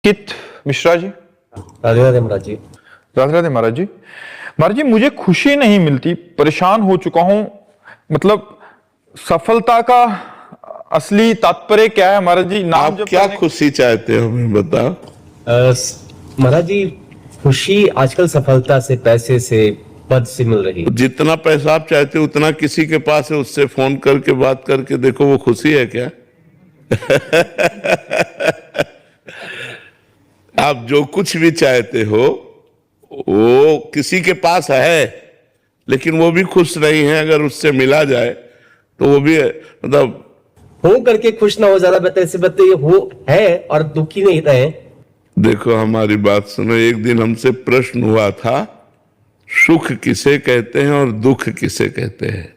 कित मिश्रा जी। राधे राधे महाराज जी। राधे राधे महाराज जी। महाराज जी, मुझे खुशी नहीं मिलती, परेशान हो चुका हूं। मतलब सफलता का असली तात्पर्य क्या है महाराज जी? नाम आप जब क्या खुशी चाहते हो, हमें बताओ। महाराज जी, खुशी आजकल सफलता से, पैसे से, पद से मिल रही है। जितना पैसा आप चाहते हो उतना किसी के पास है, उससे फोन करके बात करके देखो, वो खुशी है क्या? आप जो कुछ भी चाहते हो वो किसी के पास है, लेकिन वो भी खुश नहीं है। अगर उससे मिला जाए तो वो भी मतलब हो करके खुश ना हो, ज्यादा बेहतर से बेहतर ये हो है और दुखी नहीं रहे। देखो, हमारी बात सुनो। एक दिन हमसे प्रश्न हुआ था, सुख किसे कहते हैं और दुख किसे कहते हैं?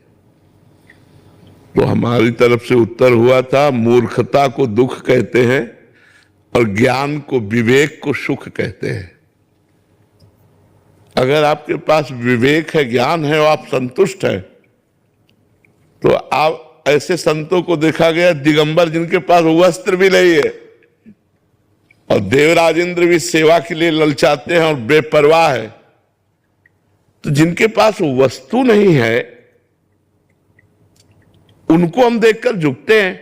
तो हमारी तरफ से उत्तर हुआ था, मूर्खता को दुख कहते हैं और ज्ञान को, विवेक को सुख कहते हैं। अगर आपके पास विवेक है, ज्ञान है और आप संतुष्ट हैं, तो आप ऐसे संतों को देखा गया दिगंबर, जिनके पास वस्त्र भी नहीं है और देवराज इंद्र भी सेवा के लिए ललचाते हैं और बेपरवाह है। तो जिनके पास वस्तु नहीं है उनको हम देखकर झुकते हैं,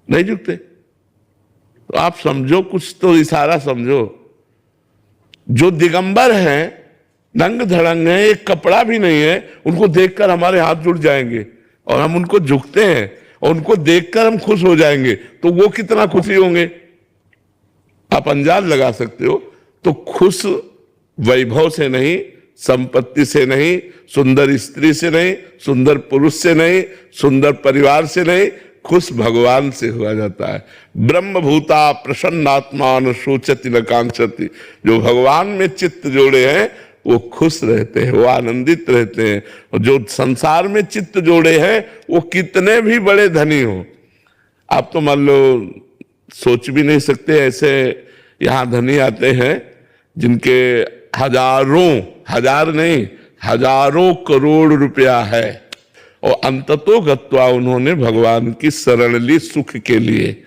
नहीं झुकते। तो आप समझो, कुछ तो इशारा समझो। जो दिगंबर हैं, नंग धड़ंग हैं, एक कपड़ा भी नहीं है, उनको देखकर हमारे हाथ जुड़ जाएंगे और हम उनको झुकते हैं और उनको देखकर हम खुश हो जाएंगे। तो वो कितना खुशी होंगे आप अंदाज लगा सकते हो। तो खुश वैभव से नहीं, संपत्ति से नहीं, सुंदर स्त्री से नहीं, सुंदर पुरुष से नहीं, सुंदर परिवार से नहीं, खुश भगवान से हुआ जाता है। ब्रह्म भूता प्रसन्नात्मा न शोचति न कांक्षति। जो भगवान में चित्त जोड़े हैं वो खुश रहते हैं, वो आनंदित रहते हैं। और जो संसार में चित्त जोड़े हैं वो कितने भी बड़े धनी हो, आप तो मान लो सोच भी नहीं सकते। ऐसे यहां धनी आते हैं जिनके हजारों, हजार नहीं, हजारों करोड़ रुपया है और अंततो गत्वा उन्होंने भगवान की शरण ली सुख के लिए।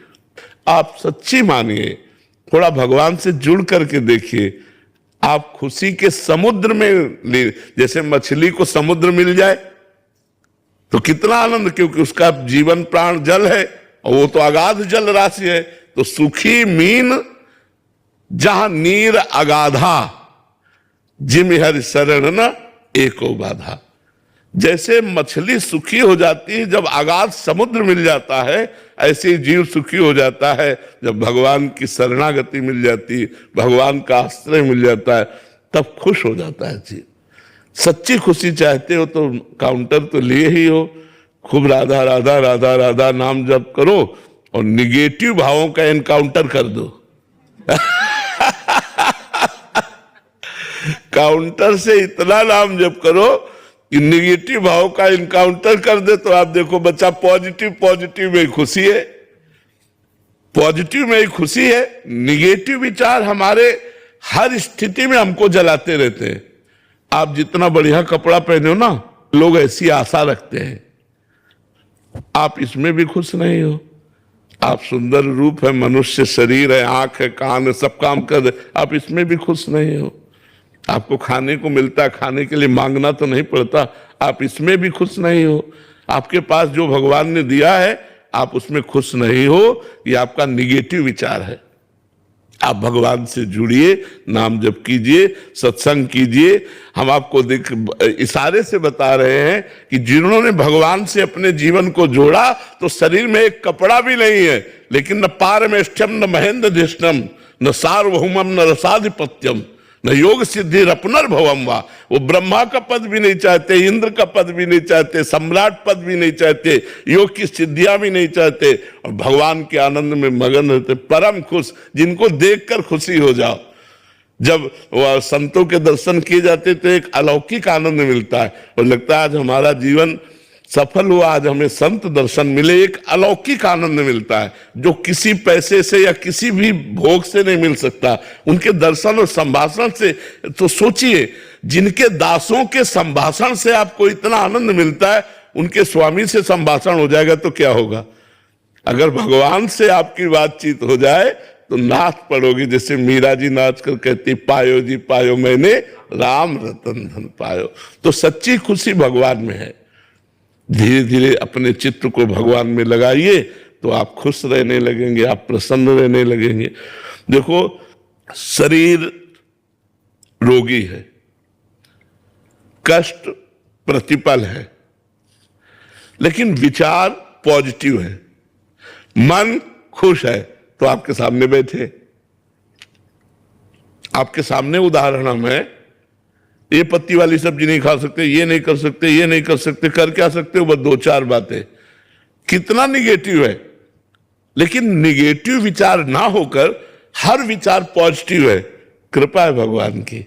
आप सच्ची मानिए, थोड़ा भगवान से जुड़ करके देखिए, आप खुशी के समुद्र में ले। जैसे मछली को समुद्र मिल जाए तो कितना आनंद, क्योंकि उसका जीवन प्राण जल है और वो तो अगाध जल राशि है। तो सुखी मीन जहां नीर अगाधा, जिम हरि शरण न एको बाधा। जैसे मछली सुखी हो जाती है जब अगाध समुद्र मिल जाता है, ऐसे ही जीव सुखी हो जाता है जब भगवान की शरणागति मिल जाती है, भगवान का आश्रय मिल जाता है, तब खुश हो जाता है जीव। सच्ची खुशी चाहते हो तो काउंटर तो लिए ही हो, खूब राधा राधा राधा राधा नाम जप करो और निगेटिव भावों का एनकाउंटर कर दो। काउंटर से इतना नाम जप करो कि निगेटिव भाव का इनकाउंटर कर दे, तो आप देखो बच्चा पॉजिटिव में खुशी है, पॉजिटिव में ही खुशी है। निगेटिव विचार हमारे हर स्थिति में हमको जलाते रहते हैं। आप जितना बढ़िया कपड़ा पहने हो ना, लोग ऐसी आशा रखते हैं, आप इसमें भी खुश नहीं हो। आप सुंदर रूप है, मनुष्य शरीर है, आंख है, कान है, सब काम कर दे, आप इसमें भी खुश नहीं हो। आपको खाने को मिलता है, खाने के लिए मांगना तो नहीं पड़ता, आप इसमें भी खुश नहीं हो। आपके पास जो भगवान ने दिया है आप उसमें खुश नहीं हो, ये आपका निगेटिव विचार है। आप भगवान से जुड़िए, नाम जप कीजिए, सत्संग कीजिए। हम आपको इशारे से बता रहे हैं कि जिन्होंने भगवान से अपने जीवन को जोड़ा तो शरीर में एक कपड़ा भी नहीं है, लेकिन न पारमेष्ठ्यम न महेंद्र धिष्णम न सार्वभौमम न रसाधिपत्यम न योग सिद्धि अपनर्भवम वा। वो ब्रह्मा का पद भी नहीं चाहते, इंद्र का पद भी नहीं चाहते, सम्राट पद भी नहीं चाहते, योग की सिद्धियां भी नहीं चाहते और भगवान के आनंद में मगन रहते, परम खुश, जिनको देखकर खुशी हो जाओ। जब वह संतों के दर्शन किए जाते तो एक अलौकिक आनंद मिलता है और लगता है आज हमारा जीवन सफल हुआ, आज हमें संत दर्शन मिले। एक अलौकिक आनंद मिलता है जो किसी पैसे से या किसी भी भोग से नहीं मिल सकता। उनके दर्शन और संभाषण से तो सोचिए, जिनके दासों के संभाषण से आपको इतना आनंद मिलता है, उनके स्वामी से संभाषण हो जाएगा तो क्या होगा। अगर भगवान से आपकी बातचीत हो जाए तो नाच पड़ोगे, जैसे मीरा जी नाच कर कहती पायो जी पायो मैंने राम रतन धन पायो। तो सच्ची खुशी भगवान में है। धीरे धीरे अपने चित्त को भगवान में लगाइए तो आप खुश रहने लगेंगे, आप प्रसन्न रहने लगेंगे। देखो, शरीर रोगी है, कष्ट प्रतिपल है, लेकिन विचार पॉजिटिव है, मन खुश है। तो आपके सामने बैठे, आपके सामने उदाहरण हम है, ये पत्ती वाली सब्जी नहीं खा सकते, ये नहीं कर सकते, ये नहीं कर सकते, कर क्या सकते हो? बस दो चार बातें। कितना निगेटिव है, लेकिन निगेटिव विचार ना होकर हर विचार पॉजिटिव है। कृपा है भगवान की।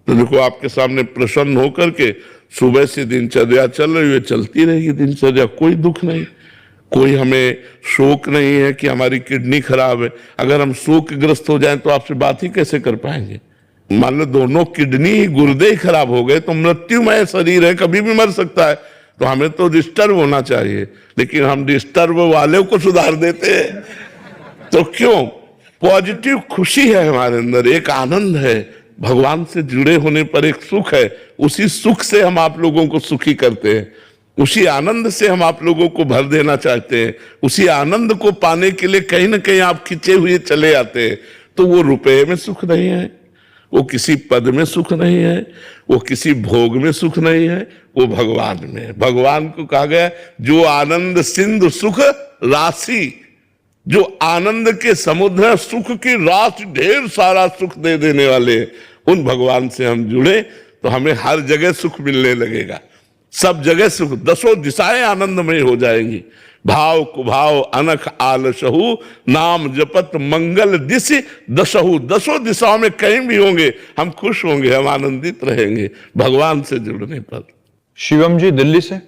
तो देखो, आपके सामने प्रसन्न होकर के सुबह से दिनचर्या चल रही है, चलती रहेगी दिनचर्या, कोई दुख नहीं, कोई हमें शोक नहीं है कि हमारी किडनी खराब है। अगर हम शोकग्रस्त हो जाएं तो आपसे बात ही कैसे कर पाएंगे? मान लो दोनों किडनी ही, गुर्दे ही खराब हो गए तो मृत्युमय शरीर है, कभी भी मर सकता है। तो हमें तो डिस्टर्ब होना चाहिए, लेकिन हम डिस्टर्ब वाले को सुधार देते हैं। तो क्यों? पॉजिटिव खुशी है हमारे अंदर, एक आनंद है, भगवान से जुड़े होने पर एक सुख है। उसी सुख से हम आप लोगों को सुखी करते हैं, उसी आनंद से हम आप लोगों को भर देना चाहते हैं। उसी आनंद को पाने के लिए कहीं ना कहीं आप खिंचे हुए चले आते हैं। तो वो रुपए में सुख नहीं है, वो किसी पद में सुख नहीं है, वो किसी भोग में सुख नहीं है, वो भगवान में है। भगवान को कहा गया, जो आनंद सिंधु सुख राशि, जो आनंद के समुद्र है, सुख की राशि, ढेर सारा सुख दे देने वाले, उन भगवान से हम जुड़े तो हमें हर जगह सुख मिलने लगेगा। सब जगह सुख, दसों दिशाएं आनंदमय हो जाएंगी। भाव कुभाव अनख आलसहु, नाम जपत मंगल दिशि दसहु। दसों दिशाओं में कहीं भी होंगे हम खुश होंगे, हम आनंदित रहेंगे भगवान से जुड़ने पर। शिवम जी दिल्ली से।